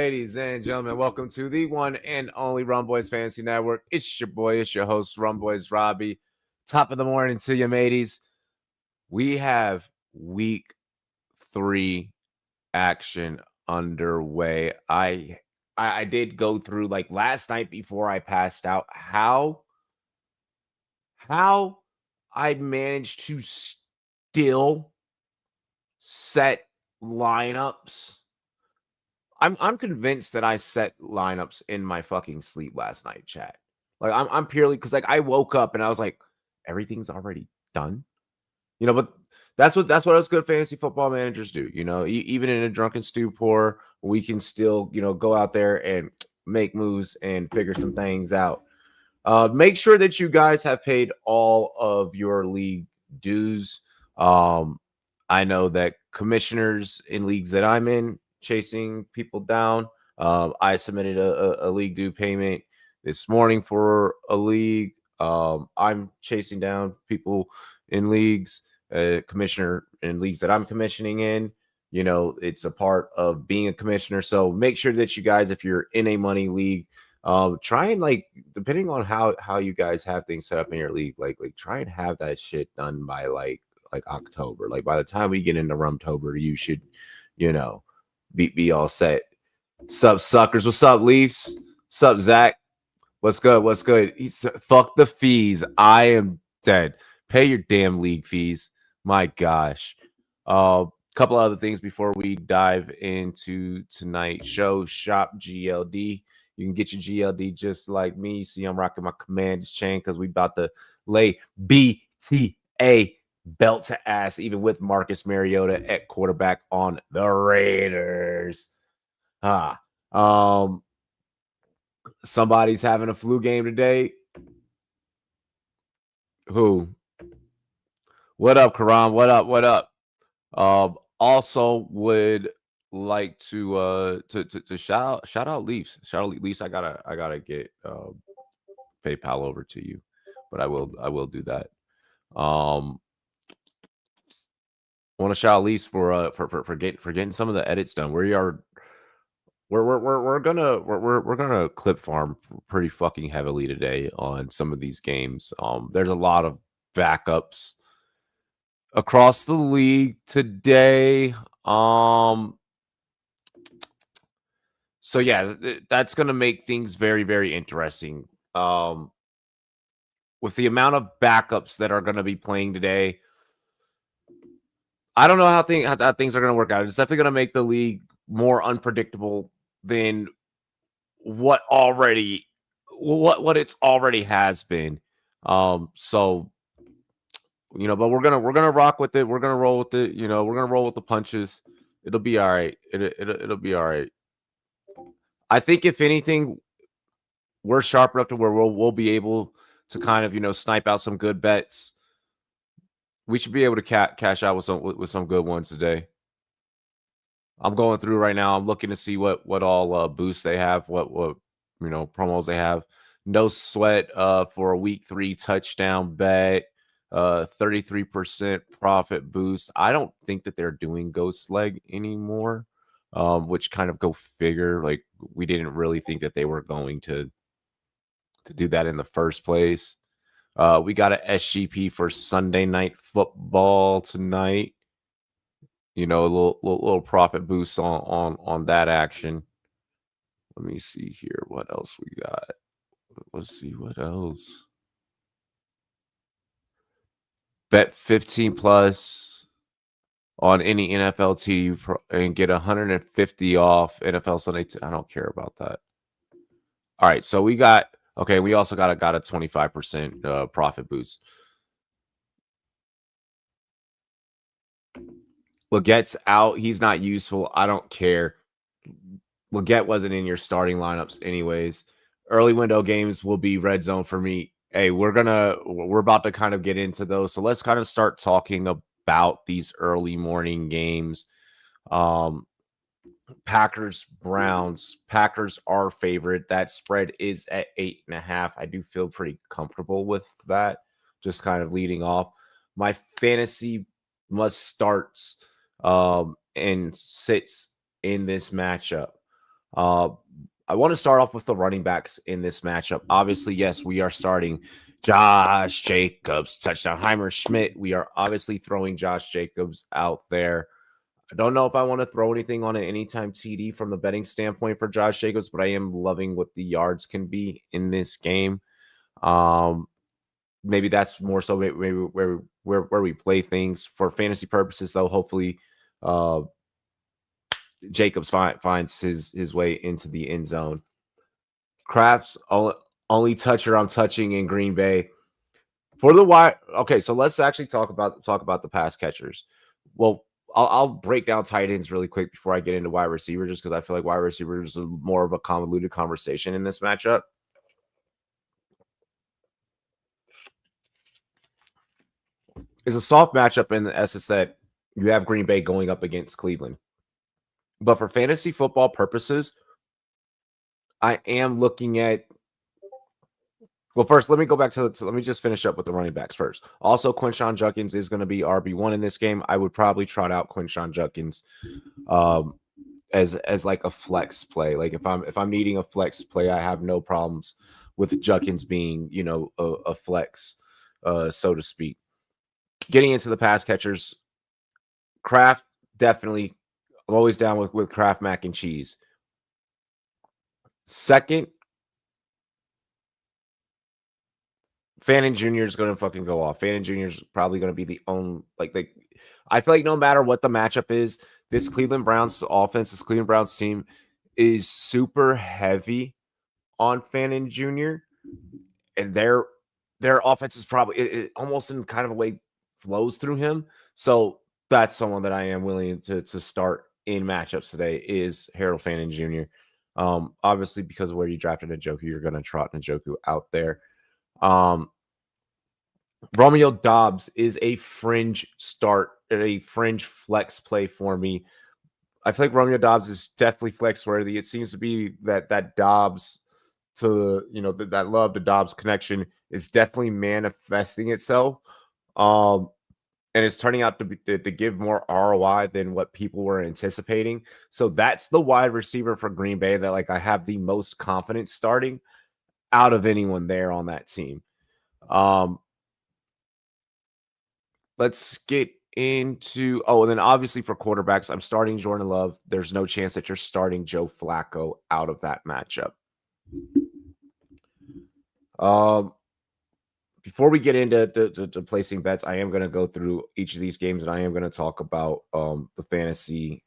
ladies and gentlemen. Welcome to the one and only Rumboyz Fantasy Network. It's your boy, it's your host, Rumboyz Robbie. Top of the morning to you, mateys. We have week 3 action underway. I did go through like last night before I passed out how I managed to still set lineups. I'm convinced that I set lineups in my fucking sleep last night, chat. Like I'm purely because like I woke up and I was like, everything's already done. But that's what us good fantasy football managers do. Even in a drunken stupor, we can still, go out there and make moves and figure some things out. Make sure that you guys have paid all of your league dues. I know that commissioners in leagues that I'm in chasing people down. I submitted a league due payment this morning for a league. I'm chasing down people in leagues, commissioner in leagues that I'm commissioning in. It's a part of being a commissioner. So make sure that you guys, if you're in a money league, try and depending on how you guys have things set up in your league, like try and have that shit done by like October. Like by the time we get into Rumtober, you should, be all set. Sup, suckers? What's up, Leafs? Sup, Zach? What's good? What's good? Fuck the fees. I am dead. Pay your damn league fees. My gosh. Couple other things before we dive into tonight's show. Shop GLD. You can get your GLD just like me. See, I'm rocking my Commanders chain because we about to lay BTA belt to ass, even with Marcus Mariota at quarterback on the Raiders. Somebody's having a flu game today. Who? What up, Karam? What up? What up? Also would like to shout out Leafs. Shout out Leafs. I gotta get PayPal over to you, but I will do that. I want to shout out Leafs for getting some of the edits done. We're gonna clip farm pretty fucking heavily today on some of these games. There's a lot of backups across the league today. So yeah, that's gonna make things very, very interesting. With the amount of backups that are gonna be playing today, I don't know how things are gonna work out. It's definitely gonna make the league more unpredictable than what it's already has been. So but we're gonna rock with it. We're gonna roll with it. We're gonna roll with the punches. It'll be all right. It'll be all right. I think if anything, we're sharp enough to where we'll be able to kind of snipe out some good bets. We should be able to cash out with some good ones today. I'm going through right now. I'm looking to see what all boosts they have, what promos they have. No sweat for a week 3 touchdown bet, 33% profit boost. I don't think that they're doing ghost leg anymore, which kind of go figure. Like we didn't really think that they were going to do that in the first place. We got a SGP for Sunday Night Football tonight. A little profit boost on that action. Let me see here. What else we got? Let's see what else. Bet 15 plus on any NFL team and get 150 off NFL Sunday. I don't care about that. All right, so we also got a 25% profit boost. Legette's out. He's not useful. I don't care. Legette wasn't in your starting lineups anyways. Early window games will be red zone for me. Hey, we're about to kind of get into those. So let's kind of start talking about these early morning games. Packers, Browns. Packers are favorite. That spread is at 8.5. I do feel pretty comfortable with that. Just kind of leading off. My fantasy must starts and sits in this matchup. Uh, I want to start off with the running backs in this matchup. Obviously, yes, we are starting Josh Jacobs, touchdown. Heimer Schmidt. We are obviously throwing Josh Jacobs out there. I don't know if I want to throw anything on an anytime TD from the betting standpoint for Josh Jacobs, but I am loving what the yards can be in this game. Maybe that's more so maybe where we play things for fantasy purposes, though. Hopefully, Jacobs finds his way into the end zone. Kraft's only toucher I'm touching in Green Bay for the wide. Okay, so let's actually talk about the pass catchers. Well, I'll break down tight ends really quick before I get into wide receiver, just because I feel like wide receiver is more of a convoluted conversation in this matchup. It's a soft matchup in the essence that you have Green Bay going up against Cleveland. But for fantasy football purposes, I am looking at. Well, first, let me go back to let me just finish up with the running backs first. Also, Quinshon Judkins is going to be RB1 in this game. I would probably trot out Quinshon Judkins as like a flex play. Like if I'm needing a flex play, I have no problems with Judkins being, a flex, so to speak. Getting into the pass catchers, Kraft definitely. I'm always down with Kraft mac and cheese. Second, Fannin Jr. is going to fucking go off. Fannin Jr. is probably going to be the only like. I feel like no matter what the matchup is, this Cleveland Browns offense, this Cleveland Browns team is super heavy on Fannin Jr. and their offense is probably it almost in kind of a way flows through him. So that's someone that I am willing to start in matchups today is Harold Fannin Jr. Obviously, because of where you drafted Njoku, you're going to trot Njoku out there. Romeo Doubs is a fringe start, a fringe flex play for me. I feel like Romeo Doubs is definitely flex worthy. It seems to be that Doubs to that love to Dobbs connection is definitely manifesting itself. And it's turning out to give more ROI than what people were anticipating. So that's the wide receiver for Green Bay that like I have the most confidence starting out of anyone there on that team. Let's get into and then obviously for quarterbacks, I'm starting Jordan Love. There's no chance that you're starting Joe Flacco out of that matchup. Before we get into to placing bets, I am going to go through each of these games and I am going to talk about the fantasy,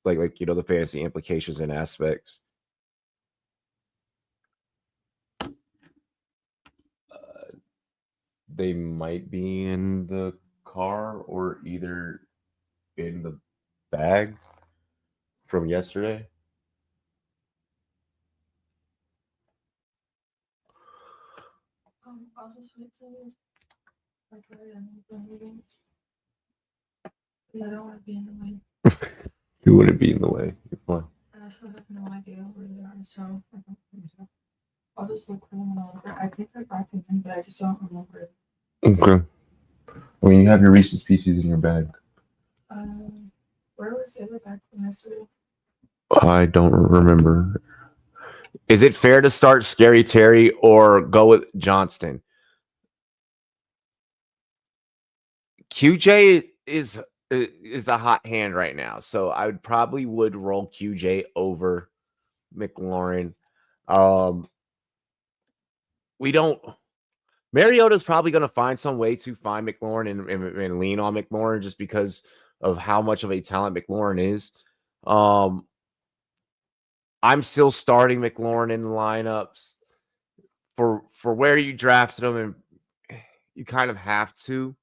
the fantasy implications and aspects. They might be in the car or either in the bag from yesterday. I'll just wait till I try and the meeting. I don't want to be in the way. You wouldn't be in the way. You're fine. I also have no idea where they are, so I'll just look for them. I think they're back in, but I just don't remember it. Okay. Well, you have your Reese's Pieces in your bag. Where was the other bag from yesterday? I don't remember. Is it fair to start Scary Terry or go with Johnston? QJ is the hot hand right now, so I would roll QJ over McLaurin. Mariota's probably going to find some way to find McLaurin and lean on McLaurin just because of how much of a talent McLaurin is. I'm still starting McLaurin in lineups for where you drafted him, and you kind of have to.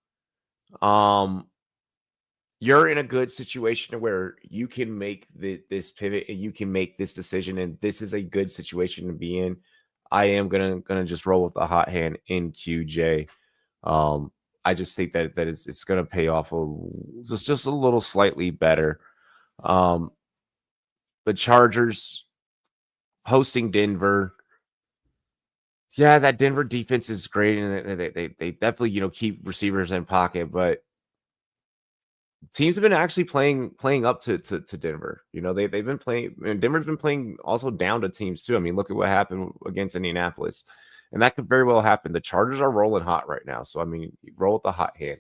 You're in a good situation where you can make this pivot and you can make this decision, and this is a good situation to be in. I am gonna just roll with the hot hand in QJ. I just think that it's gonna pay off just a little slightly better. The Chargers hosting Denver. Yeah, that Denver defense is great, and they definitely keep receivers in pocket, but teams have been actually playing up to Denver. You know, they've been playing, and Denver's been playing also down to teams too. I mean, look at what happened against Indianapolis, and that could very well happen. The Chargers are rolling hot right now, so I mean, you roll with the hot hand.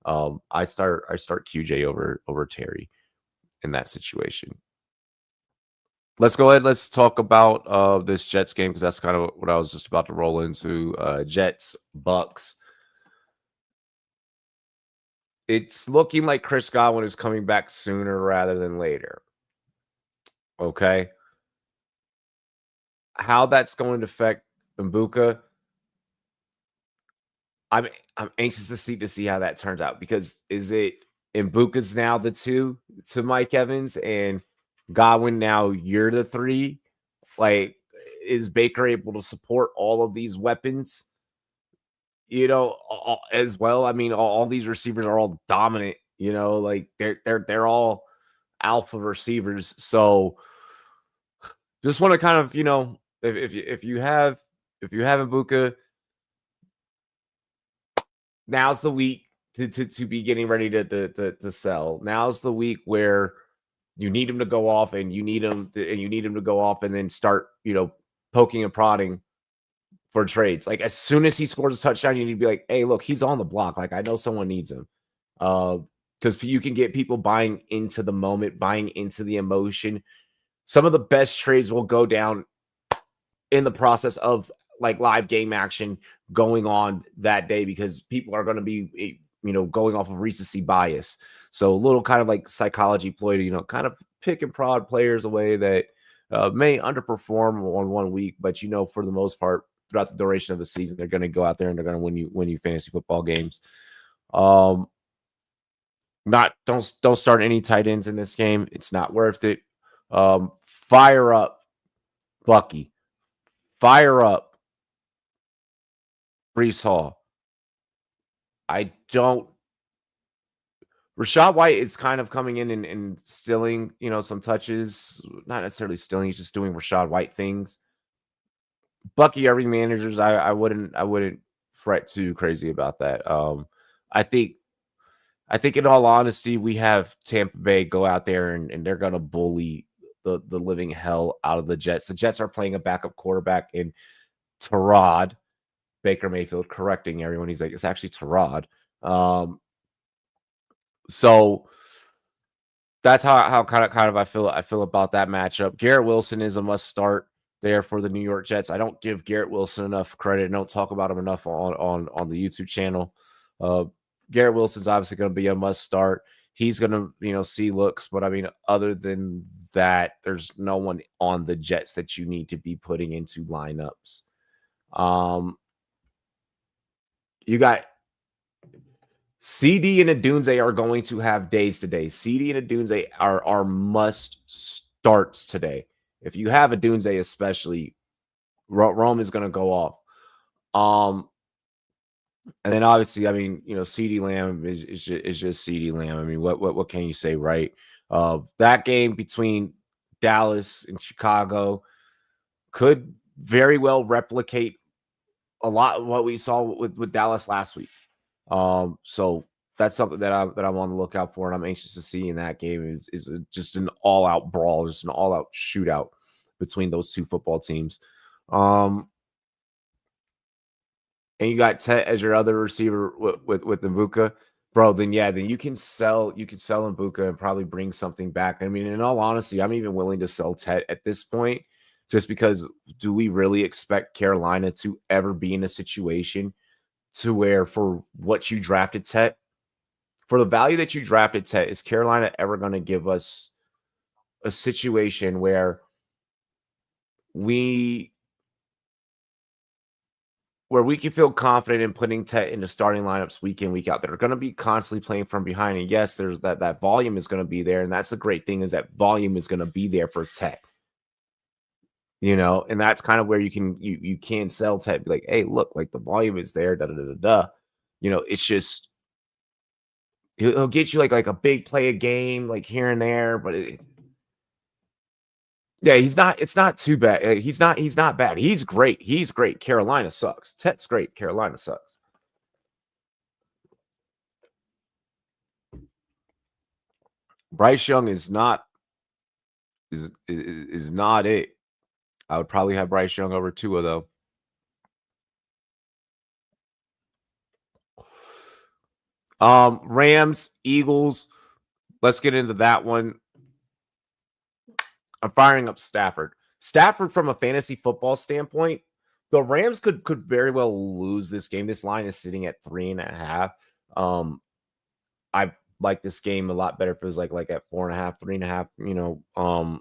I start QJ over Terry in that situation. Let's go ahead. Let's talk about this Jets game because that's kind of what I was just about to roll into. Jets Bucks. It's looking like Chris Godwin is coming back sooner rather than later. Okay. How that's going to affect Mbuka, I'm anxious to see how that turns out because is it Mbuka's now the 2 to Mike Evans and Godwin now you're the 3? Like, is Baker able to support all of these weapons? You know, as well. I mean, all these receivers are all dominant. You know, like they're all alpha receivers. So, just want to kind of if you have Ibuka, now's the week to be getting ready to sell. Now's the week where you need him to go off, and you need him to go off, and then start poking and prodding for trades. Like as soon as he scores a touchdown, you need to be like, hey, look, he's on the block. Like I know someone needs him. Because you can get people buying into the moment, buying into the emotion. Some of the best trades will go down in the process of like live game action going on that day because people are going to be, going off of recency bias. So a little kind of like psychology ploy to, kind of pick and prod players away that may underperform on 1 week, but for the most part, throughout the duration of the season, they're going to go out there and they're going to win you fantasy football games. Don't start any tight ends in this game. It's not worth it. Fire up Bucky. Fire up Breece Hall. Rachaad White is kind of coming in and stealing, some touches. Not necessarily stealing, he's just doing Rachaad White things. Bucky every managers, I wouldn't fret too crazy about that. I think in all honesty, we have Tampa Bay go out there and they're gonna bully the living hell out of the Jets. The Jets are playing a backup quarterback in Tyrod. Baker Mayfield correcting everyone. He's like, it's actually Tyrod. So that's how kind of I feel about that matchup. Garrett Wilson is a must start there for the New York Jets. I don't give Garrett Wilson enough credit. I don't talk about him enough on the YouTube channel. Garrett Wilson's obviously going to be a must start. He's going to, see looks, but I mean, other than that, there's no one on the Jets that you need to be putting into lineups. You got CD and Adunze are going to have days today. CD and Adunze are must starts today. If you have Adunze, especially, Rome is going to go off. And then obviously, I mean, CD Lamb is just CD Lamb. I mean, what can you say, right? That game between Dallas and Chicago could very well replicate a lot of what we saw with Dallas last week. So that's something that I'm on the lookout for, and I'm anxious to see in that game is just an all-out brawl, just an all-out shootout between those two football teams. And you got Tet as your other receiver with Mbuka, bro. Then you can sell Mbuka and probably bring something back. I mean, in all honesty, I'm even willing to sell Tet at this point, just because do we really expect Carolina to ever be in a situation to where for what you drafted Tet, for the value that you drafted Tet, is Carolina ever going to give us a situation where we can feel confident in putting Tet into starting lineups week in, week out? They're going to be constantly playing from behind. And yes, there's that volume is going to be there. And that's the great thing, is that volume is going to be there for Tet. And that's kind of where you can sell Tet, be like, hey, look, like the volume is there, it's just he'll get you like a big play a game, like here and there, but it's not too bad. He's not bad. He's great. Carolina sucks. Tet's great. Carolina sucks. Bryce Young is not it. I would probably have Bryce Young over Tua though. Rams, Eagles. Let's get into that one. I'm firing up Stafford. Stafford, from a fantasy football standpoint, the Rams could very well lose this game. This line is sitting at 3.5. I like this game a lot better if it was like at 4.5, 3.5.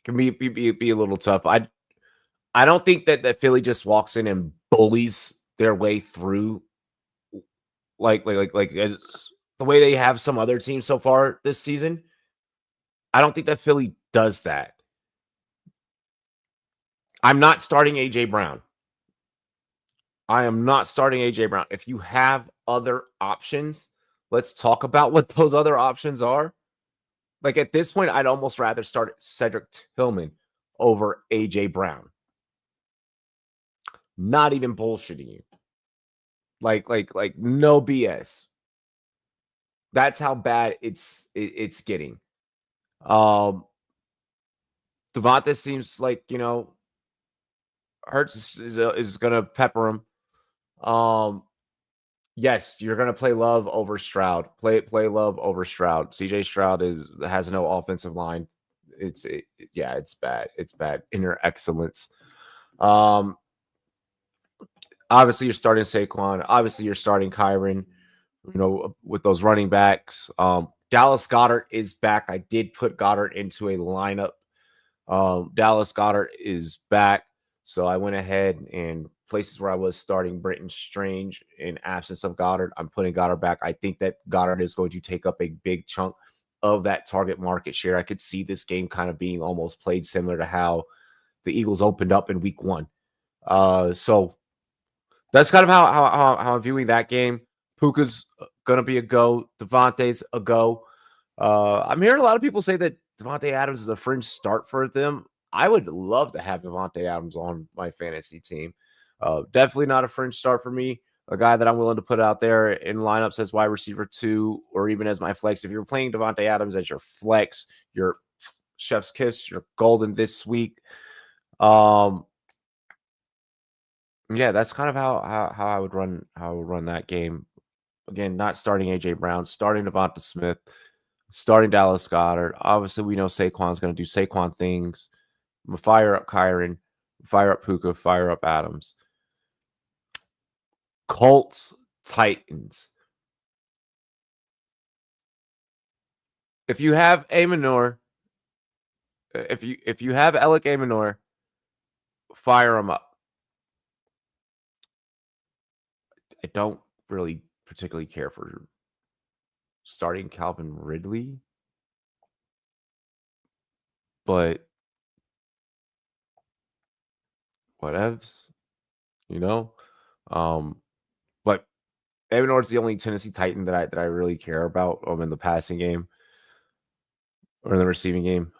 Can be a little tough. I don't think that Philly just walks in and bullies their way through like as the way they have some other teams so far this season. I don't think that Philly does that. I'm not starting AJ Brown. I am not starting AJ Brown. If you have other options, let's talk about what those other options are. Like at this point, I'd almost rather start Cedric Tillman over AJ Brown. Not even bullshitting you. Like no BS. That's how bad it's getting. Devonta seems like, Hurts is going to pepper him. Yes, you're going to play Love over Stroud. Play Love over Stroud. CJ Stroud has no offensive line. It's bad. It's bad. Inner excellence. Obviously you're starting Saquon. Obviously you're starting Kyron, with those running backs. Dallas Goedert is back. I did put Goddard into a lineup. Dallas Goedert is back. So I went ahead and places where I was starting Britton Strange in absence of Goddard, I'm putting Goddard back. I think that Goddard is going to take up a big chunk of that target market share. I could see this game kind of being almost played similar to how the Eagles opened up in week 1. So that's kind of how I'm viewing that game. Puka's going to be a go. Devontae's a go. I'm hearing a lot of people say that Davante Adams is a fringe start for them. I would love to have Davante Adams on my fantasy team. Definitely not a fringe start for me. A guy that I'm willing to put out there in lineups as wide receiver 2 or even as my flex. If you're playing Davante Adams as your flex, your chef's kiss, you're golden this week. Yeah, that's kind of how I would run that game. Again, not starting AJ Brown, starting Devonta Smith, starting Dallas Goedert. Obviously, we know Saquon's going to do Saquon things. I'm gonna fire up Kyron, fire up Puka, fire up Adams. Colts, Titans. If you have Amenor, if you have Alec Amenor, fire him up. I don't really particularly care for starting Calvin Ridley, but whatevs, But Amenor is the only Tennessee Titan that I really care about in the passing game or in the receiving game.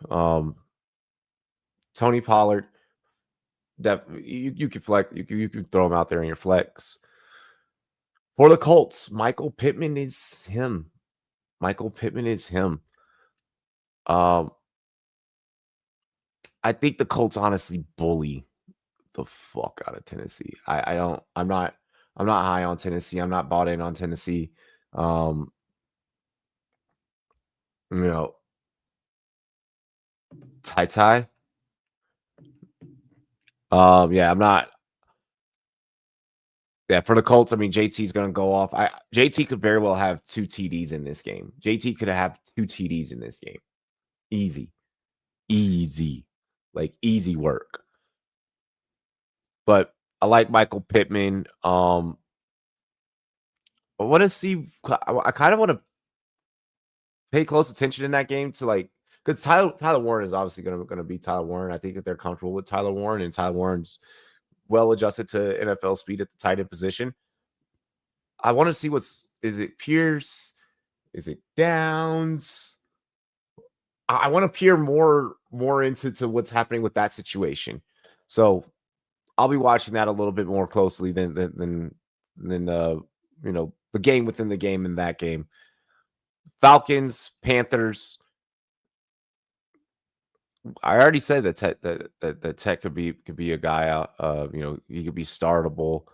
Tony Pollard, you could flex, you could throw him out there in your flex. For the Colts, Michael Pittman is him. I think the Colts honestly bully the fuck out of Tennessee. I'm not high on Tennessee. I'm not bought in on Tennessee. Ty. Yeah, I'm not. Yeah, for the Colts, I mean, JT's going to go off. JT could very well have 2 TDs in this game. JT could have 2 TDs in this game. Easy. Like easy work. But I like Michael Pittman. I want to see. I kind of want to pay close attention in that game to because Tyler Warren is obviously going to be Tyler Warren. I think that they're comfortable with Tyler Warren, and Tyler Warren's well adjusted to NFL speed at the tight end position. I want to see is it Pierce? Is it Downs? I want to peer more into what's happening with that situation. So I'll be watching that a little bit more closely than the game within the game in that game. Falcons, Panthers. I already said that Tech could be a guy out. He could be startable.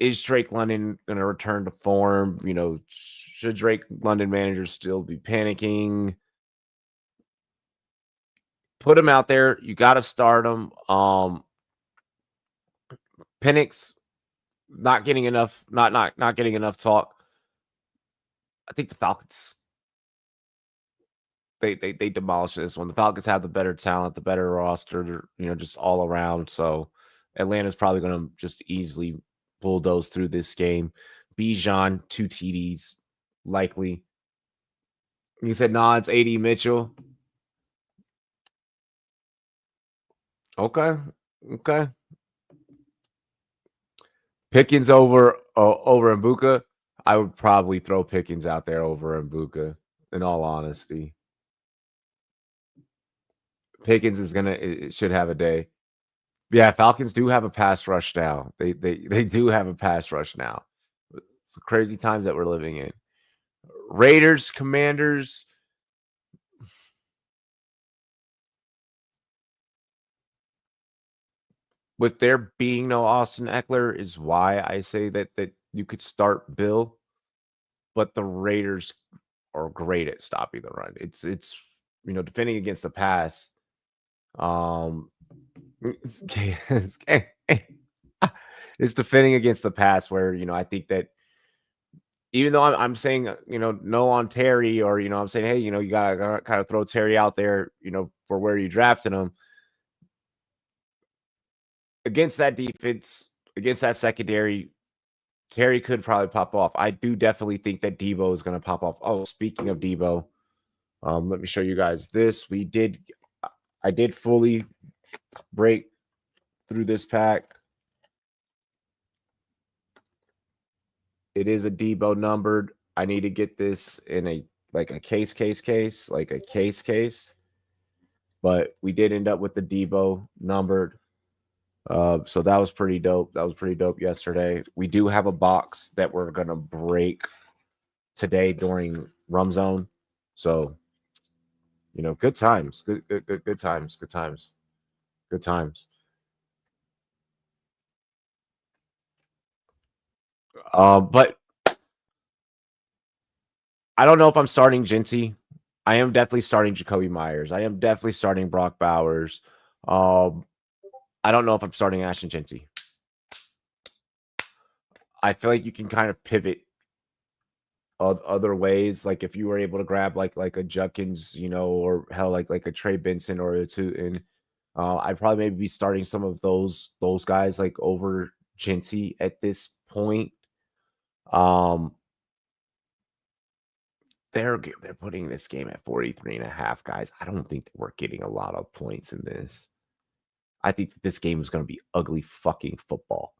Is Drake London going to return to form? Should Drake London managers still be panicking? Put him out there. You got to start him. Penix not getting enough, not getting enough talk. I think the Falcons they demolish this one. The Falcons have the better talent, the better roster, just all around. So Atlanta's probably going to just easily bulldoze through this game. Bijan, 2 TDs, likely. You said nods, AD Mitchell. Okay. Pickens over Mbuka. I would probably throw Pickens out there over Mbuka, in all honesty. Pickens should have a day. Yeah, Falcons do have a pass rush now. They do have a pass rush now. It's crazy times that we're living in. Raiders, Commanders. With there being no Austin Eckler is why I say that you could start Bill, but the Raiders are great at stopping the run. It's defending against the pass. It's defending against the pass where I think that even though I'm saying no on Terry, or I'm saying, hey, you gotta kind of throw Terry out there for where you drafted him. Against that defense, against that secondary, Terry could probably pop off. I do definitely think that Debo is going to pop off. Oh, speaking of Debo, let me show you guys this. I did fully break through this pack. It is a Debo numbered. I need to get this in a case. But we did end up with the Debo numbered. So that was pretty dope. That was pretty dope yesterday. We do have a box that we're gonna break today during Rum Zone. So, good times. Good times. Good times. But I don't know if I'm starting Jinty. I am definitely starting Jacoby Myers. I am definitely starting Brock Bowers. I don't know if I'm starting Ashton Jinty. I feel like you can kind of pivot other ways. Like if you were able to grab like a Judkins, or hell like a Trey Benson or a Tootin, I'd probably maybe be starting some of those guys like over Jinty at this point. They're putting this game at 43.5, guys. I don't think that we're getting a lot of points in this. I think that this game is going to be ugly fucking football.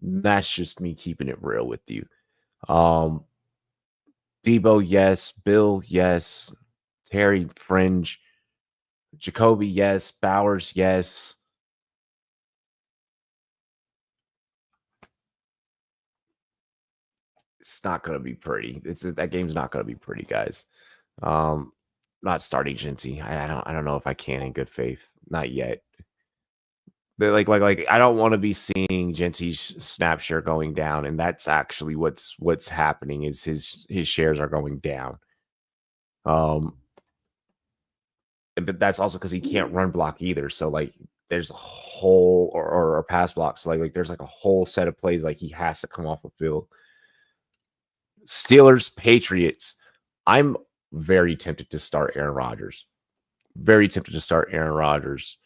That's just me keeping it real with you. Debo, yes. Bill, yes. Terry, fringe. Jacoby, yes. Bowers, yes. It's not going to be pretty. That game's not going to be pretty, guys. Not starting Jinty. I don't know if I can in good faith. Not yet. Like I don't want to be seeing Jinty's snap share going down, and that's actually what's happening is his shares are going down. But that's also because he can't run block either. So like there's a whole or pass block. So like there's like a whole set of plays like he has to come off the field. Steelers, Patriots. I'm very tempted to start Aaron Rodgers. Very tempted to start Aaron Rodgers.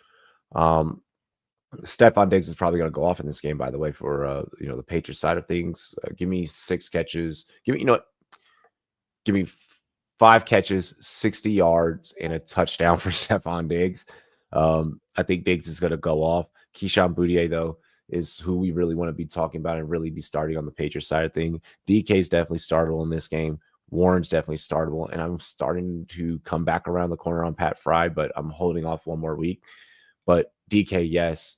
Stephon Diggs is probably going to go off in this game, by the way, for the Patriots side of things. Give me 6 catches. Give me 5 catches, 60 yards, and a touchdown for Stephon Diggs. I think Diggs is going to go off. Keyshawn Boutte, though, is who we really want to be talking about and really be starting on the Patriots side of thing. DK is definitely startable in this game. Warren's definitely startable, and I'm starting to come back around the corner on Pat Fry, but I'm holding off one more week. But DK, yes.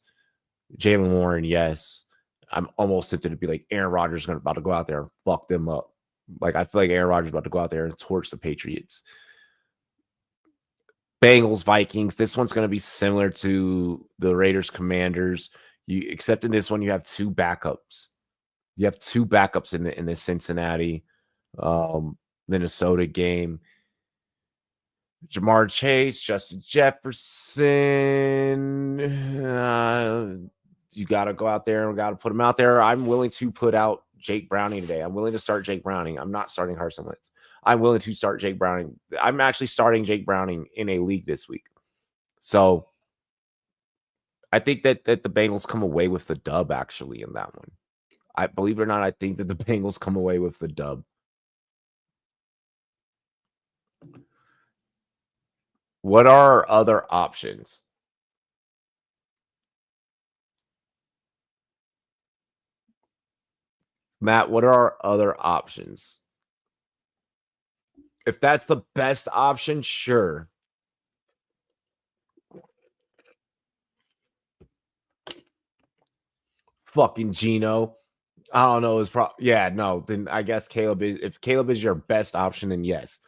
Jaylen Warren, yes. I'm almost tempted to be like Aaron Rodgers is about to go out there and fuck them up. Like, I feel like Aaron Rodgers is about to go out there and torch the Patriots. Bengals, Vikings. This one's going to be similar to the Raiders, Commanders. Except in this one, you have two backups. You have two backups in the Cincinnati, Minnesota game. Jamar Chase, Justin Jefferson. You got to go out there and got to put him out there. I'm willing to put out Jake Browning today. I'm willing to start Jake Browning. I'm not starting Carson Wentz. I'm willing to start Jake Browning. I'm actually starting Jake Browning in a league this week. So I think that the Bengals come away with the dub actually in that one. I believe it or not, I think that the Bengals come away with the dub. What are our other options? Matt, what are our other options? If that's the best option, sure. Fucking Gino. I don't know. Yeah, no. Then I guess Caleb is. If Caleb is your best option, then yes.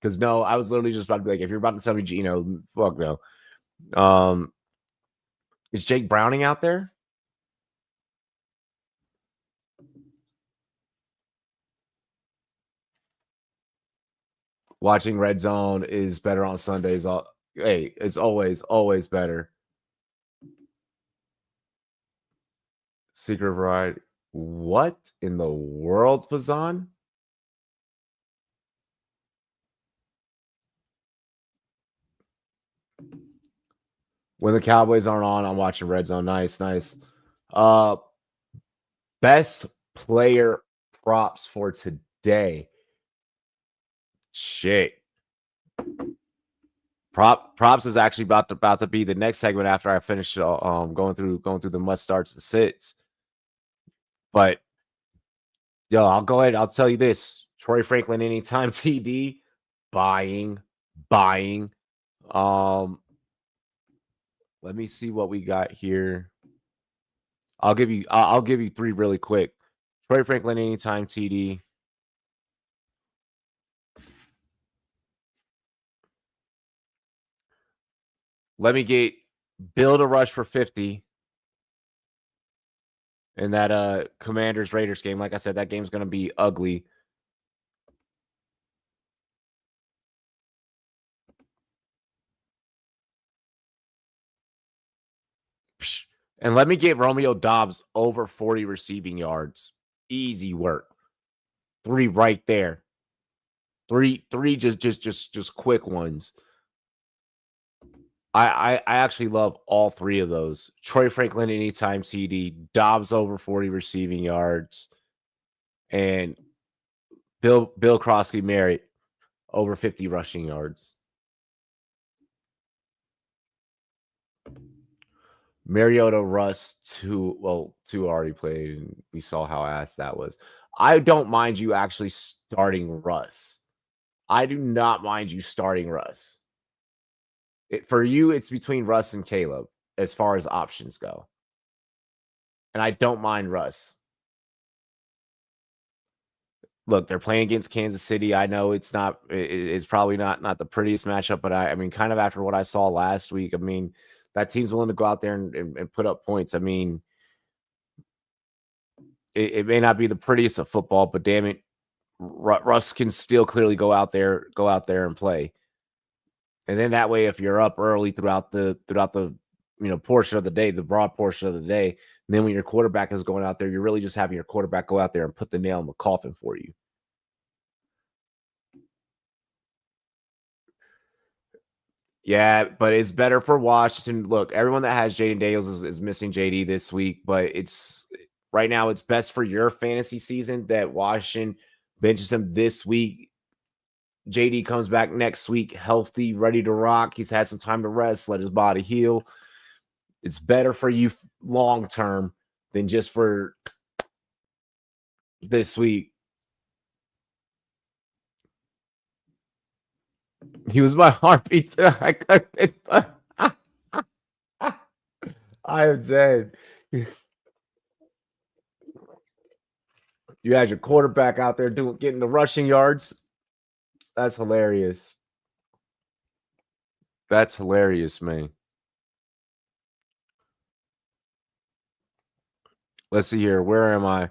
Because no, I was literally just about to be like, if you're about to tell me Gino, fuck no. Is Jake Browning out there? Watching Red Zone is better on Sundays. Hey, it's always better. Secret variety. What in the world, Fazan? When the Cowboys aren't on, I'm watching Red Zone. Nice. Best player props for today. Shit. Props is actually about to be the next segment after I finish going through the must starts and sits. But yo, I'll go ahead. I'll tell you this: Troy Franklin anytime TD, buying. Let me see what we got here. I'll give you three really quick. Troy Franklin anytime TD. Let me get Bill to rush for 50 in that Commanders Raiders game. Like I said, that game's going to be ugly. And let me get Romeo Doubs over 40 receiving yards. Easy work. 3 right there. Three just quick ones. I actually love all 3 of those. Troy Franklin anytime TD, Dobbs over 40 receiving yards, and Bill Krosky Merritt over 50 rushing yards. Mariota Russ, 2 already played, and we saw how ass that was. I don't mind you actually starting Russ. I do not mind you starting Russ. For you, it's between Russ and Caleb as far as options go. And I don't mind Russ. Look, they're playing against Kansas City. I know it's probably not the prettiest matchup, but I mean, kind of after what I saw last week, I mean, that team's willing to go out there and put up points. I mean, it may not be the prettiest of football, but damn it, Russ can still clearly go out there and play. And then that way, if you're up early throughout the portion of the day, the broad portion of the day, and then when your quarterback is going out there, you're really just having your quarterback go out there and put the nail in the coffin for you. Yeah, but it's better for Washington. Look, everyone that has Jaden Daniels is missing JD this week, but it's right now it's best for your fantasy season that Washington benches him this week. JD comes back next week, healthy, ready to rock. He's had some time to rest, let his body heal. It's better for you long term than just for this week. He was my heartbeat too. I am dead. You had your quarterback out there getting the rushing yards. That's hilarious. That's hilarious, man. Let's see here. Where am I?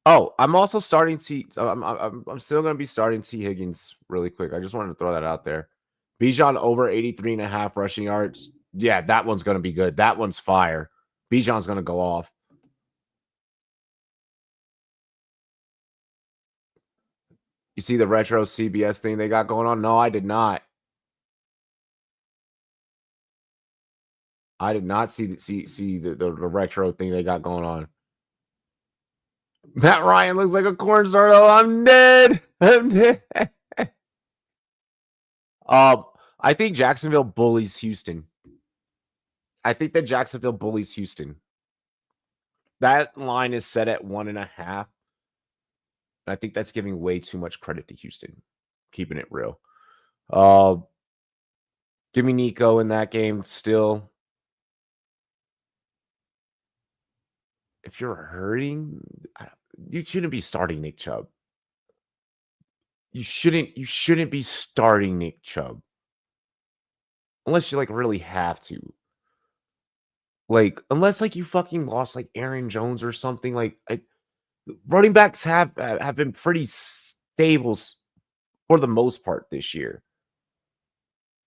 I'm also starting T. I'm still going to be starting T. Higgins really quick. I just wanted to throw that out there. Bijan over 83.5 rushing yards. Yeah, that one's going to be good. That one's fire. Bijan's going to go off. You see the retro CBS thing they got going on? No, I did not. I did not see the retro thing they got going on. Matt Ryan looks like a corn star. Oh, I'm dead. I'm dead. I think Jacksonville bullies Houston. I think that Jacksonville bullies Houston. That line is set at 1.5. I think that's giving way too much credit to Houston. Keeping it real. Give me Nico in that game still. If you're hurting, you shouldn't be starting Nick Chubb. You shouldn't be starting Nick Chubb. Unless you really have to. Unless you fucking lost Aaron Jones or something. Running backs have been pretty stable for the most part this year.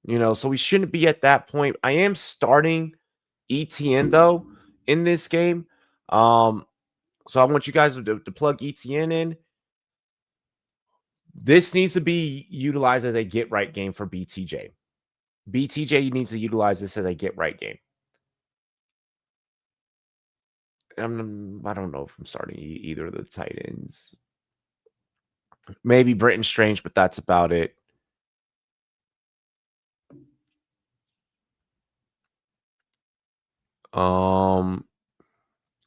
So we shouldn't be at that point. I am starting ETN though in this game. So I want you guys to plug ETN in. This needs to be utilized as a get right game for BTJ. BTJ needs to utilize this as a get right game. I don't know if I'm starting either of the tight ends. Maybe Britton Strange, but that's about it.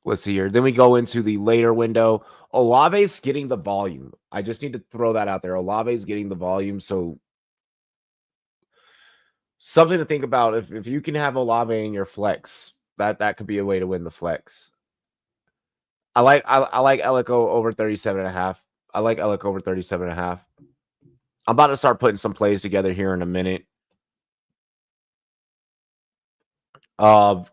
Let's see here. Then we go into the later window. Olave's getting the volume. I just need to throw that out there. Olave's getting the volume, so something to think about. If you can have Olave in your flex, that could be a way to win the flex. I like Ellico over 37.5. I like Ellico over 37.5. I'm about to start putting some plays together here in a minute. I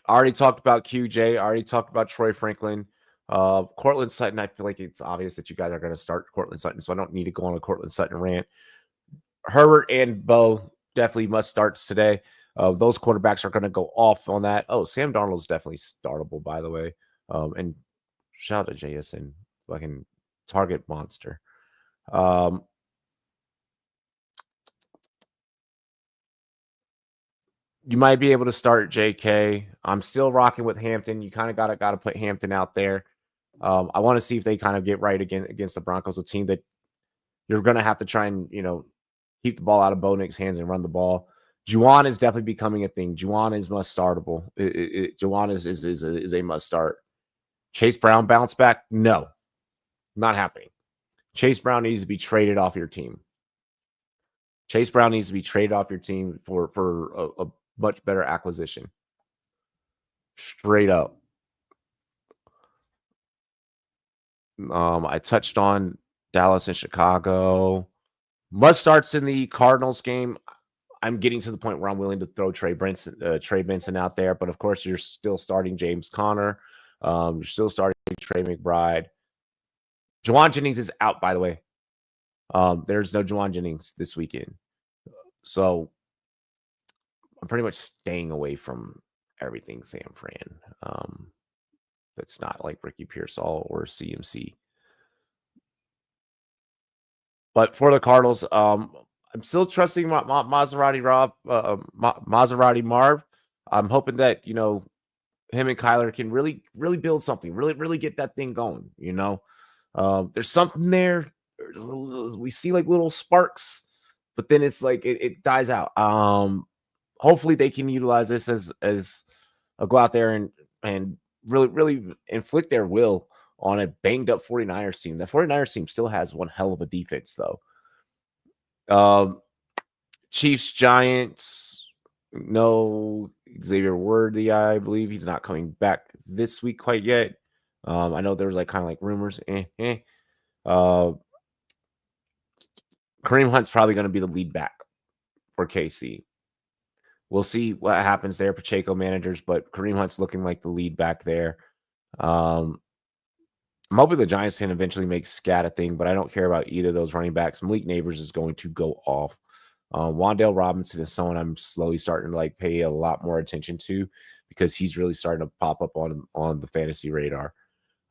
already talked about QJ. I already talked about Troy Franklin. Cortland Sutton, I feel like it's obvious that you guys are going to start Cortland Sutton, so I don't need to go on a Cortland Sutton rant. Herbert and Bo definitely must starts today. Those quarterbacks are going to go off on that. Oh, Sam Darnold's definitely startable, by the way. And shout out to JSN, fucking target monster. You might be able to start JK. I'm still rocking with Hampton. You kind of got to put Hampton out there. I want to see if they kind of get right against the Broncos, a team that you're going to have to try and, keep the ball out of Bo Nix's hands and run the ball. Juwan is definitely becoming a thing. Juwan is must startable. Juwan is a must start. Chase Brown bounce back? No, not happening. Chase Brown needs to be traded off your team. Chase Brown needs to be traded off your team for a much better acquisition. Straight up. I touched on Dallas and Chicago. Must starts in the Cardinals game. I'm getting to the point where I'm willing to throw Trey Benson out there, but of course you're still starting James Conner. You're still starting Trey McBride. Juwan Jennings is out, by the way. There's no Juwan Jennings this weekend. So I'm pretty much staying away from everything San Fran. That's not like Ricky Pearsall or CMC. But for the Cardinals, I'm still trusting Maserati Marv. I'm hoping that, him and Kyler can really, really build something, really, really get that thing going. There's something there. We see little sparks, but then it's it dies out. Hopefully they can utilize this as go out there and really, really inflict their will on a banged up 49ers team. The 49ers team still has one hell of a defense, though. Chiefs, Giants, no Xavier Worthy, I believe. He's not coming back this week quite yet. I know there was like kind of like rumors. Uh, Kareem Hunt's probably going to be the lead back for KC. We'll see what happens there. Pacheco managers, but Kareem Hunt's looking like the lead back there. Um, I'm hoping the Giants can eventually make Scat a thing, but I don't care about either of those running backs. Malik Neighbors is going to go off. Wan'Dale Robinson is someone I'm slowly starting to like pay a lot more attention to because he's really starting to pop up on the fantasy radar.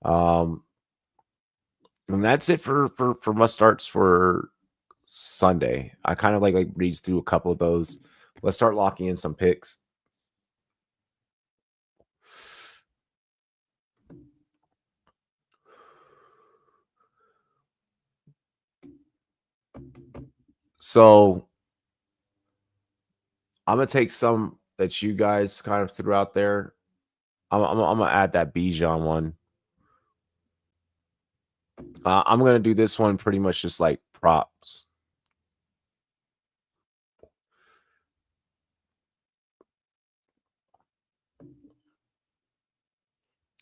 And that's it for must starts for Sunday. I kind of like reads through a couple of those. Let's start locking in some picks. So I'm gonna take some that you guys kind of threw out there. I'm gonna add that Bijan one. I'm gonna do this one pretty much just like props.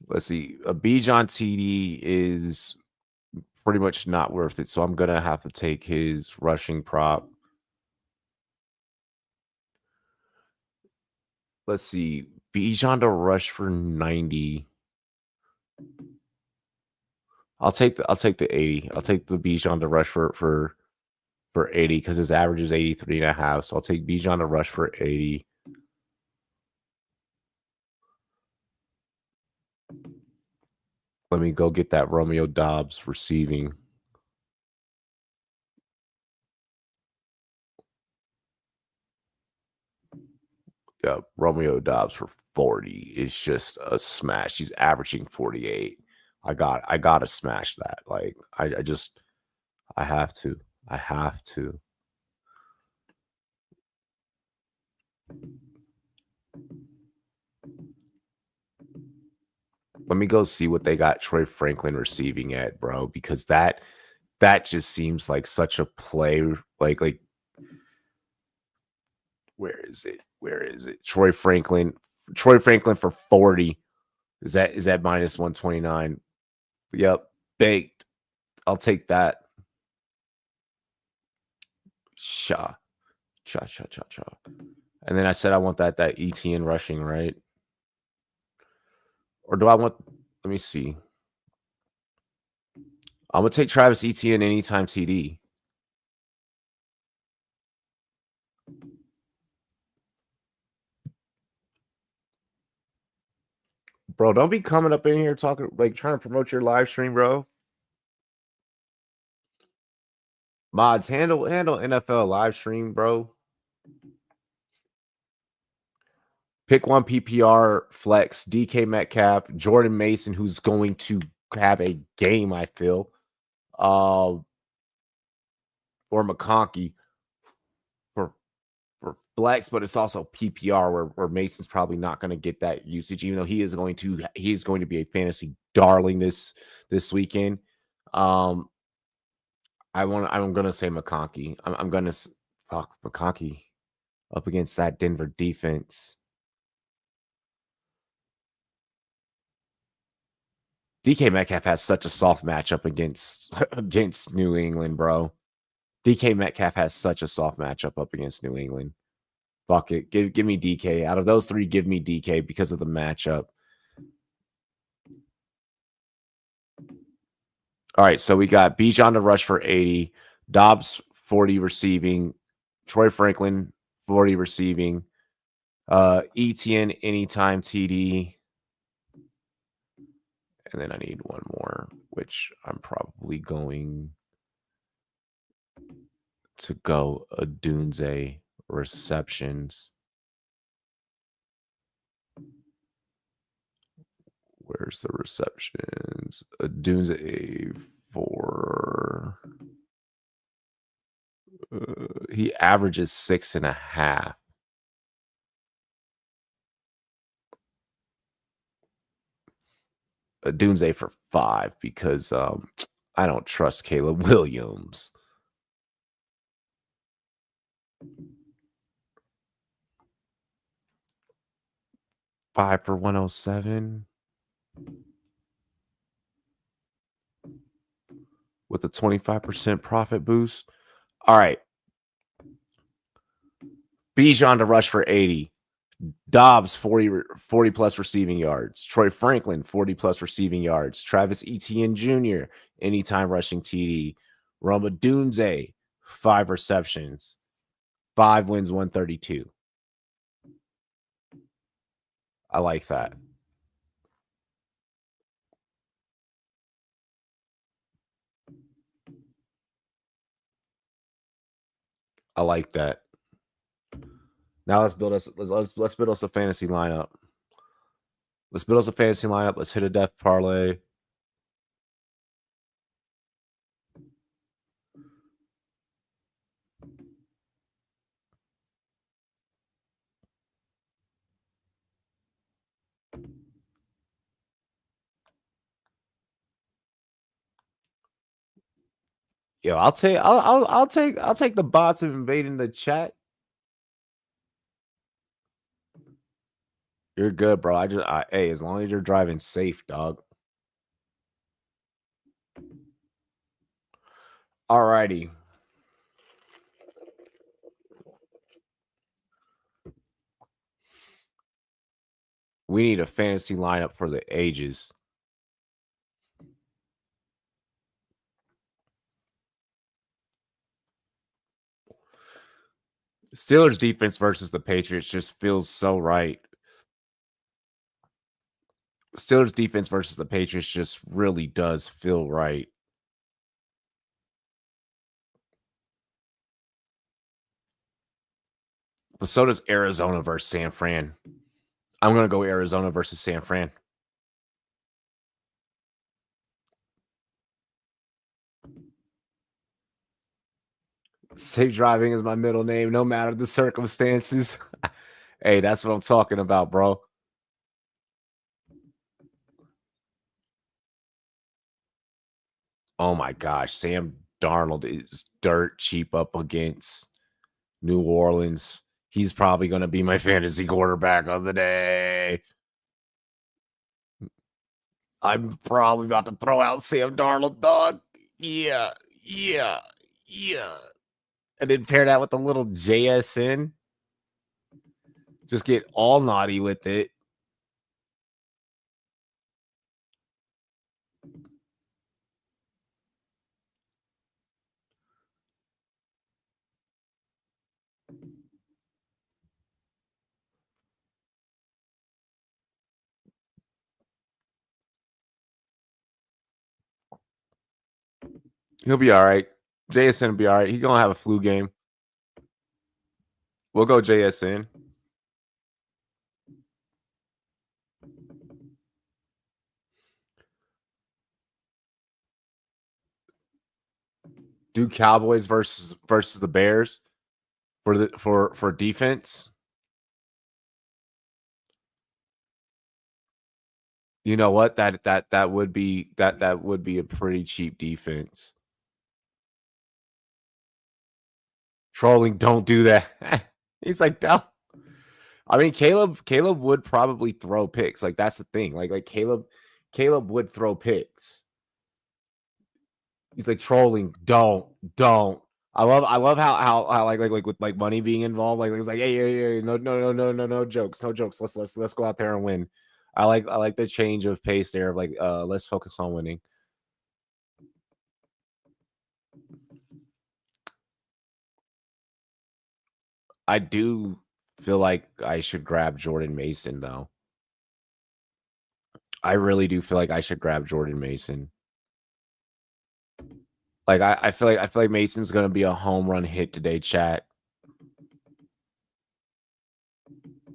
Let's see. A Bijan TD is pretty much not worth it, so I'm gonna have to take his rushing prop. Let's see. Bijan to rush for 90. I'll take the 80. I'll take the Bijan to rush for 80 because his average is 83.5. So I'll take Bijan to rush for 80. Let me go get that Romeo Dobbs receiving. Yeah, Romeo Dobbs for 40 is just a smash. He's averaging 48. I gotta smash that. Like I just I have to. I have to. Let me go see what they got Troy Franklin receiving at, bro, because that just seems like such a play. Like where is it? Where is it? Troy Franklin for 40. Is that minus 129? Yep. Baked. I'll take that. Cha. Cha cha cha cha. And then I said I want that ETN rushing, right? Or do I want let me see. I'm gonna take Travis Etienne anytime TD. Bro, don't be coming up in here talking like trying to promote your live stream, bro. Mods, handle NFL live stream, bro. Pick one PPR flex, DK Metcalf, Jordan Mason, who's going to have a game, I feel. Or McConkey for flex, but it's also PPR where Mason's probably not going to get that usage, even though he is going to be a fantasy darling this weekend. I'm gonna say McConkey. I'm gonna fuck McConkey up against that Denver defense. DK Metcalf has such a soft matchup against New England, bro. DK Metcalf has such a soft matchup up against New England. Fuck it. Give me DK. Out of those three, give me DK because of the matchup. All right, so we got Bijan to rush for 80, Dobbs 40 receiving, Troy Franklin 40 receiving, ETN anytime TD, and then I need one more, which I'm probably going to go Adunze receptions. Where's the receptions? Adunze for he averages 6.5. Dunze for 5 because I don't trust Caleb Williams. 5 for 107. with a 25% profit boost. All right. Bijan to rush for 80. Dobbs, 40 plus receiving yards. Troy Franklin, 40 plus receiving yards. Travis Etienne Jr., anytime rushing TD. Roma Dunze, 5 receptions. 5 wins, 132. I like that. I like that. Now let's build us let's build us a fantasy lineup. Let's build us a fantasy lineup. Let's hit a death parlay. Yo, I'll take the bots of invading the chat. You're good, bro. Hey, as long as you're driving safe, dog. Alrighty. We need a fantasy lineup for the ages. Steelers defense versus the Patriots just feels so right. Steelers defense versus the Patriots just really does feel right. But so does Arizona versus San Fran. I'm going to go Arizona versus San Fran. Safe driving is my middle name, no matter the circumstances. Hey, that's what I'm talking about, bro. Oh my gosh, Sam Darnold is dirt cheap up against New Orleans. He's probably going to be my fantasy quarterback of the day. I'm probably about to throw out Sam Darnold, dog. Yeah. And then pair that with a little JSN. Just get all naughty with it. He'll be all right. JSN will be all right. He's going to have a flu game. We'll go JSN. Do Cowboys versus the Bears for defense. You know what? That would be a pretty cheap defense. Trolling, don't do that. He's like, don't. I mean, Caleb would probably throw picks. Like that's the thing. Like Caleb would throw picks. He's like trolling. Don't. I love how like with like money being involved. Like it was like, hey, no jokes, no jokes. Let's go out there and win. I like the change of pace there. Of like, let's focus on winning. I do feel like I should grab Jordan Mason though. I really do feel like I should grab Jordan Mason. Like I feel like Mason's gonna be a home run hit today, chat.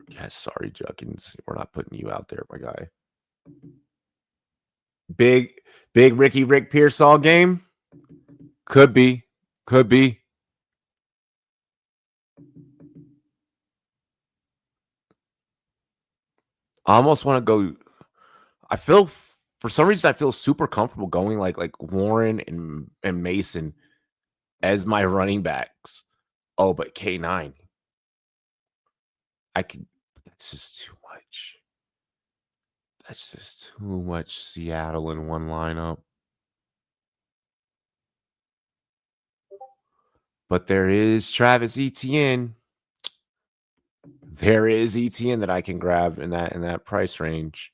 Yeah, sorry, Juckins. We're not putting you out there, my guy. Big Rick Pearsall game? Could be. I almost want to go. I feel for some reason I feel super comfortable going like Warren and Mason as my running backs. Oh, but K9. I could that's just too much. That's just too much Seattle in one lineup. But there is Travis Etienne. There is Etienne that I can grab in that price range.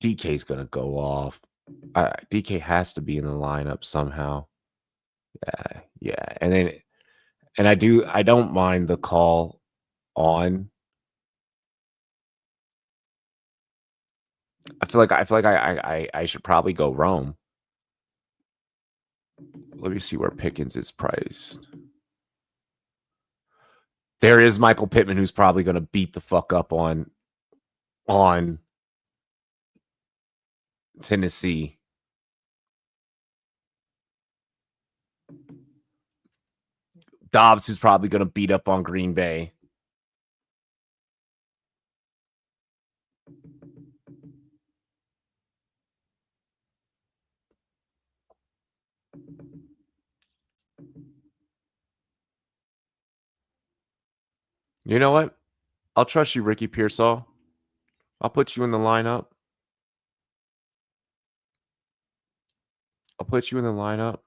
DK's gonna go off. DK has to be in the lineup somehow. Yeah. And I don't mind the call on. I feel like I should probably go Rome. Let me see where Pickens is priced. There is Michael Pittman, who's probably going to beat the fuck up on Tennessee. Dobbs, who's probably going to beat up on Green Bay. You know what? I'll trust you, Ricky Pearsall. I'll put you in the lineup. I'll put you in the lineup.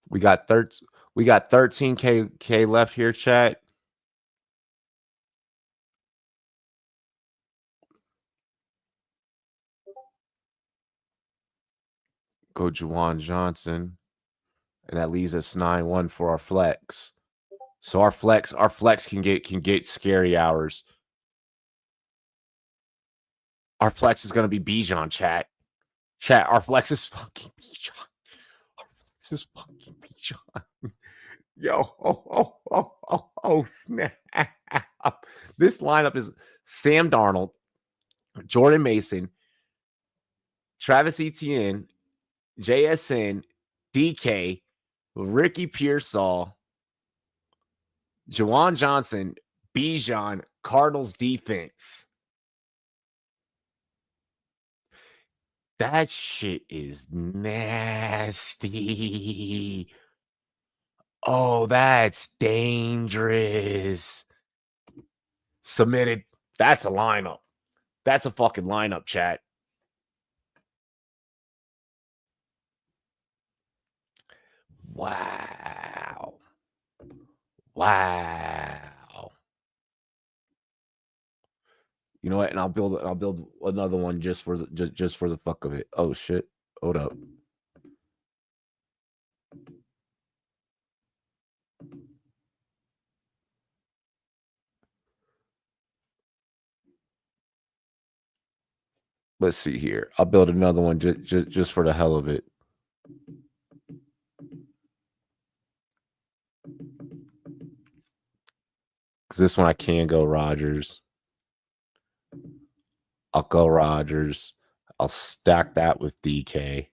We got 13K left here, chat. Go Juwan Johnson. And that leaves us 9-1 for our flex. So our flex can get scary hours. Our flex is going to be Bijan, chat. Chat, our flex is fucking Bijan. Our flex is fucking Bijan. Yo, snap. This lineup is Sam Darnold, Jordan Mason, Travis Etienne, JSN, DK, Ricky Pearsall, Juwan Johnson, Bijan, Cardinals defense. That shit is nasty. Oh, that's dangerous. Submitted. That's a lineup. That's a fucking lineup, chat. Wow. You know what? And I'll build another one just for the fuck of it. Oh shit. Hold up. Let's see here. I'll build another one just for the hell of it. Because this one I can go Rodgers. I'll go Rodgers. I'll stack that with DK.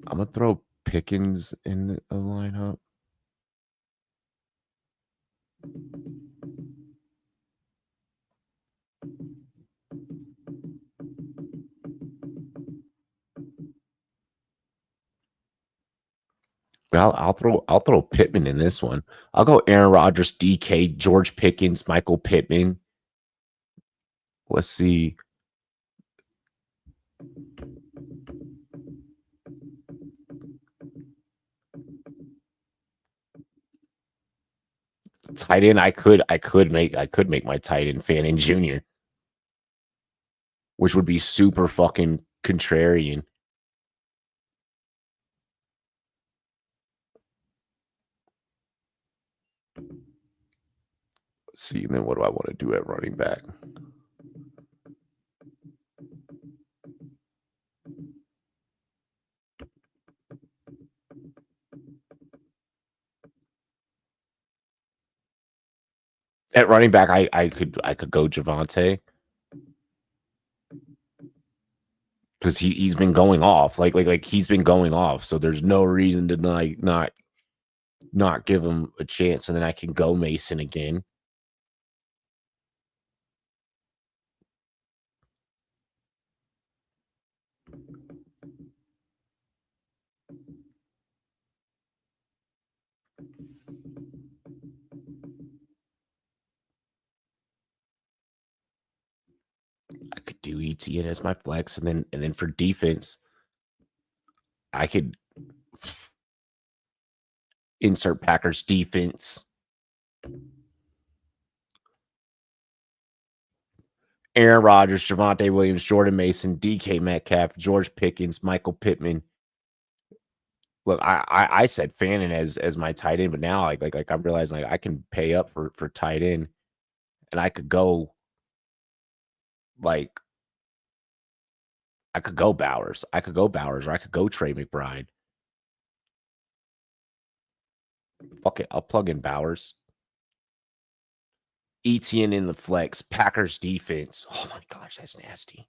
I'm going to throw Pickens in the lineup. I'll throw Pittman in this one. I'll go Aaron Rodgers, DK, George Pickens, Michael Pittman. Let's see. Tight end, I could make my tight end Fanning Jr., which would be super fucking contrarian. Let's see, and then what do I want to do at running back? At running back, I could go Javonte because he's been going off like he's been going off. So there's no reason to not give him a chance, and then I can go Mason again. I could do ETN as my flex, and then for defense, I could insert Packers defense. Aaron Rodgers, Javonte Williams, Jordan Mason, DK Metcalf, George Pickens, Michael Pittman. Look, I said Fannin as my tight end, but now like I'm realizing like I can pay up for tight end, and I could go like I could go Bowers, or I could go Trey McBride. Fuck it, I'll plug in Bowers. ETN in the flex, Packers defense. Oh my gosh, that's nasty.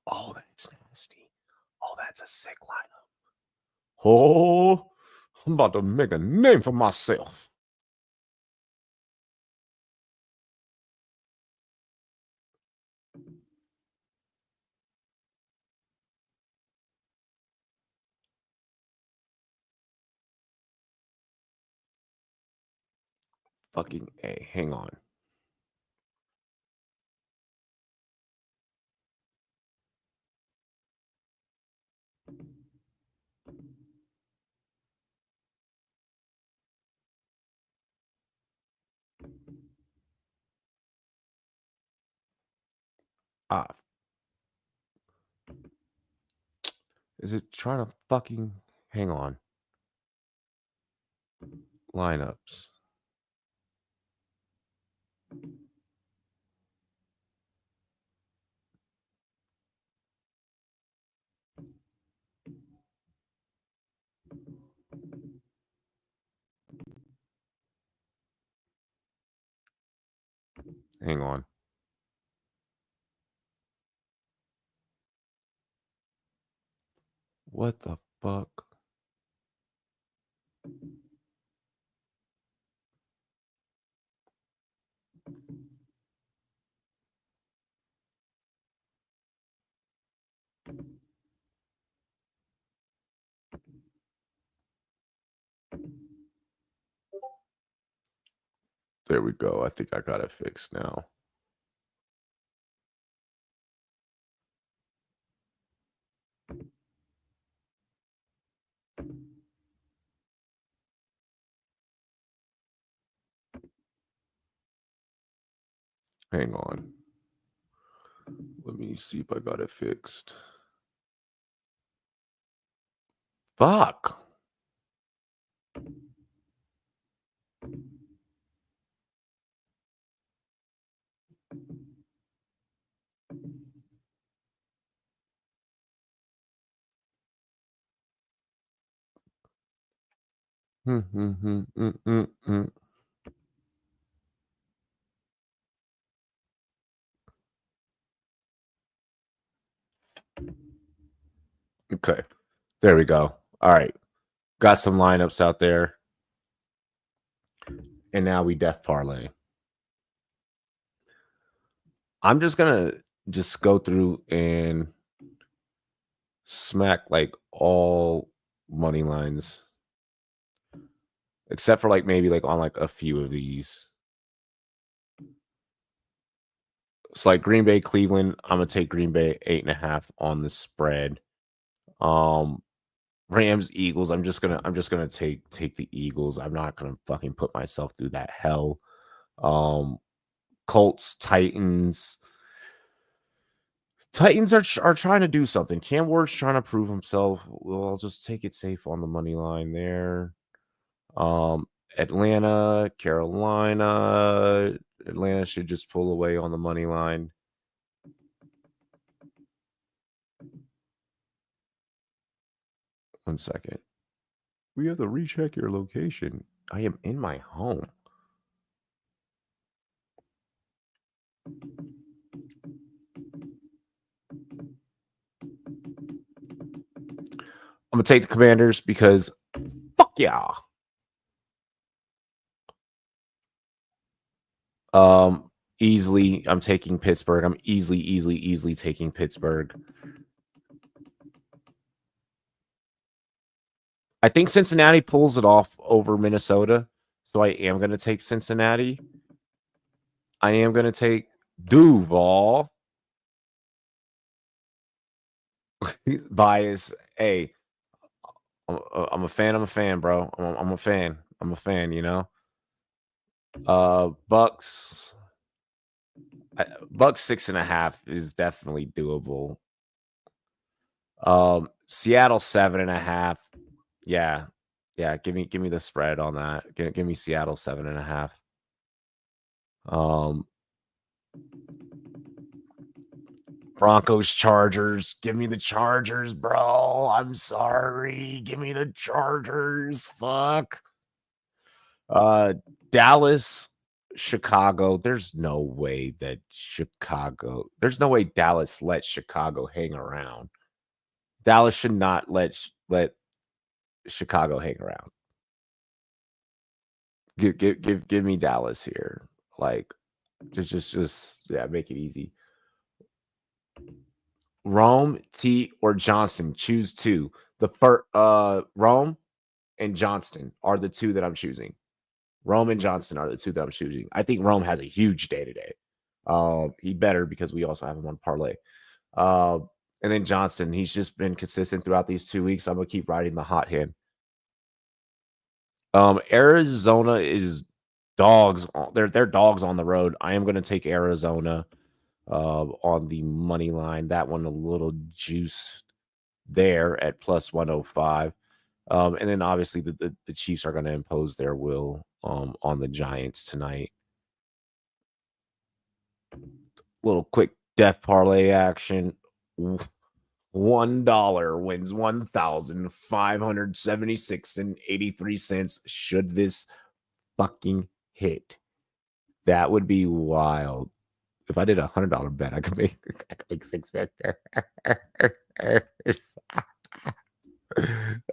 Oh, that's nasty. Oh, that's a sick lineup. Oh, I'm about to make a name for myself. Fucking A. Hang on. Ah. Is it trying to fucking hang on? Lineups. Hang on. What the fuck? There we go. I think I got it fixed now. Hang on. Let me see if I got it fixed. Fuck. Okay. There we go. All right. Got some lineups out there. And now we def parlay. I'm just gonna go through and smack like all money lines. Except for like maybe like on like a few of these. It's like Green Bay, Cleveland. I'm gonna take Green Bay 8.5 on the spread. Rams, Eagles. I'm just gonna take the Eagles. I'm not gonna fucking put myself through that hell. Colts, Titans. Titans are trying to do something. Cam Ward's trying to prove himself. Well, I'll just take it safe on the money line there. Atlanta, Carolina. Atlanta should just pull away on the money line. One second. We have to recheck your location. I am in my home. I'm gonna take the Commanders because fuck yeah. Easily, I'm taking Pittsburgh. I'm easily taking Pittsburgh. I think Cincinnati pulls it off over Minnesota, so I am going to take Cincinnati. I am going to take Duval. He's biased. Hey, I'm a fan. I'm a fan, bro. I'm a fan. I'm a fan. You know. Bucks. Bucks 6.5 is definitely doable. Seattle 7.5. Yeah, yeah. Give me the spread on that. Give me Seattle 7.5. Broncos Chargers. Give me the Chargers, bro. I'm sorry. Give me the Chargers. Fuck. Dallas, Chicago. There's no way Dallas lets Chicago hang around. Dallas should not let Chicago hang around. Give me Dallas here. Like, just yeah, make it easy. Rome, T, or Johnston. Choose two. The first, Rome and Johnston are the two that I'm choosing. Rome and Johnston are the two that I'm choosing. I think Rome has a huge day today. He better because we also have him on parlay. And then Johnston, he's just been consistent throughout these 2 weeks. I'm gonna keep riding the hot hand. Arizona is dogs. They're dogs on the road. I am gonna take Arizona on the money line. That one a little juice there at plus 105. And then obviously the Chiefs are going to impose their will on the Giants tonight. Little quick death parlay action. $1 wins 1,576.83. Should this fucking hit? That would be wild. If I did $100 bet, I could make six figures.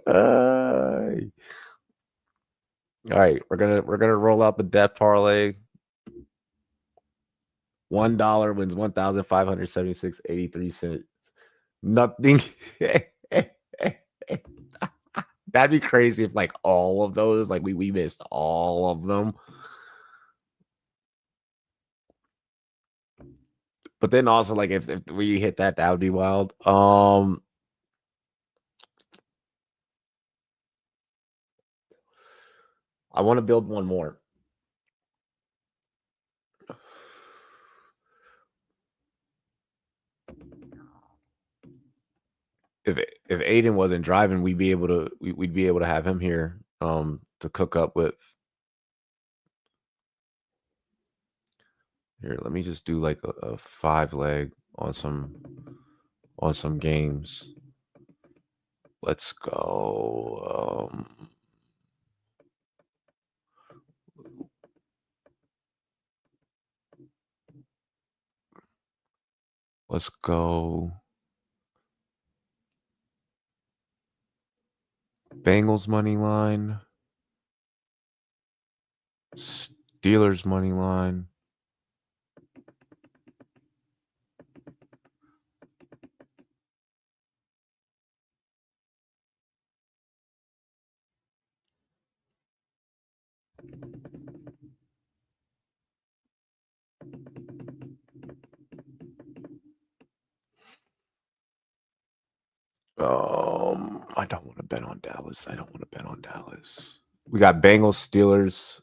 All right, we're gonna roll out the death parlay. $1 wins 1,576.83. Nothing. That'd be crazy if like all of those, like we missed all of them. But then also like if we hit that, that would be wild. I want to build one more. If Aiden wasn't driving, we'd be able to have him here to cook up with. Here, let me just do like a 5-leg on some games. Let's go. Let's go. Bengals money line. Steelers money line. I don't want to bet on Dallas. We got Bengals, Steelers.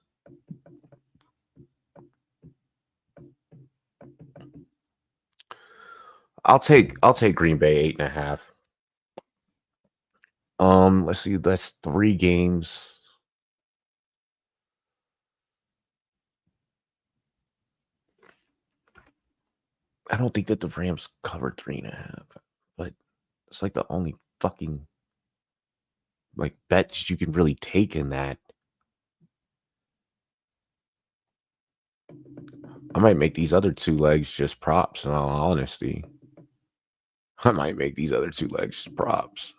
I'll take Green Bay 8.5. Let's see. That's 3 games. I don't think that the Rams covered 3.5, but it's like the only fucking like bets you can really take in that. I might make these other 2 legs just props, in all honesty. I might make these other 2 legs just props.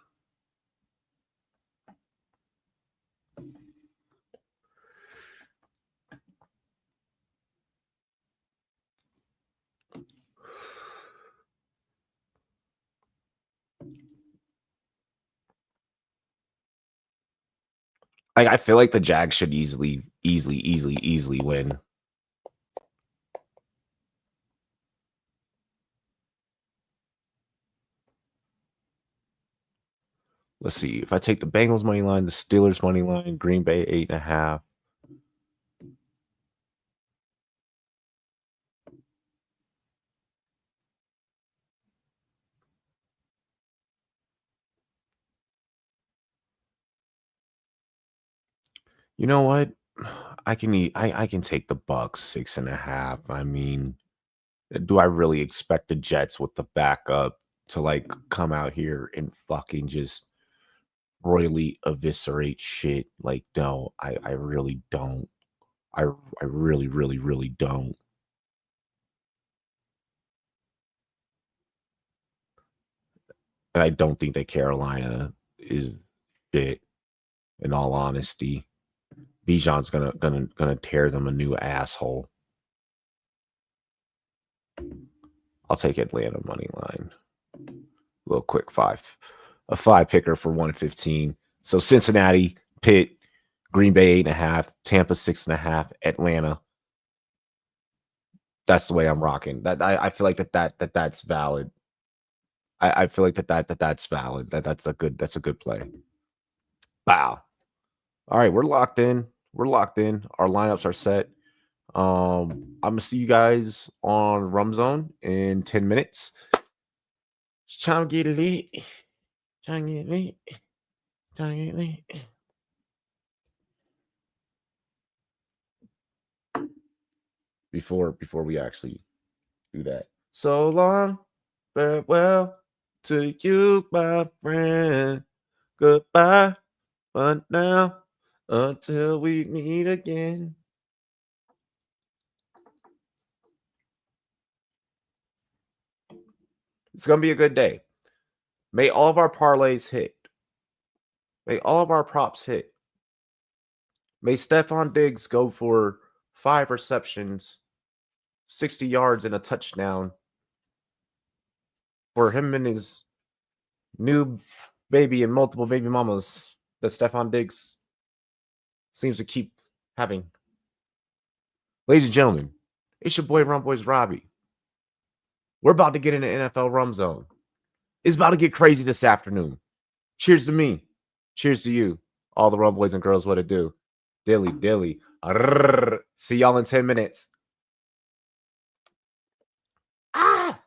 I feel like the Jags should easily win. Let's see. If I take the Bengals money line, the Steelers money line, Green Bay 8.5. You know what? I can take the Bucks 6.5. I mean, do I really expect the Jets with the backup to like come out here and fucking just royally eviscerate shit? Like, no, I really don't. I really don't. And I don't think that Carolina is shit, in all honesty. Bijan's gonna tear them a new asshole. I'll take Atlanta money line. A little quick a 5 picker for 115. So Cincinnati, Pitt, Green Bay 8.5, Tampa 6.5, Atlanta. That's the way I'm rocking. That I feel like that's valid. I feel like that's valid. That's a good play. Wow. All right, we're locked in. We're locked in. Our lineups are set. I'm gonna see you guys on Rum Zone in 10 minutes. Just trying to get lit. Trying to get lit. Trying to get lit. Before we actually do that. So long, farewell to you, my friend. Goodbye for now until we meet again. It's gonna be a good day. May all of our parlays hit. May all of our props hit. May Stephon Diggs go for 5 receptions, 60 yards, and a touchdown for him and his new baby and multiple baby mamas that Stephon Diggs seems to keep having. Ladies and gentlemen, it's your boy Rumboyz Robbie. We're about to get in the NFL Rum Zone. It's about to get crazy this afternoon. Cheers to me. Cheers to you. All the Rum boys and girls, what it do. Dilly, dilly. Arrrr. See y'all in 10 minutes. Ah!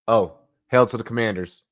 Oh, hail to the Commanders.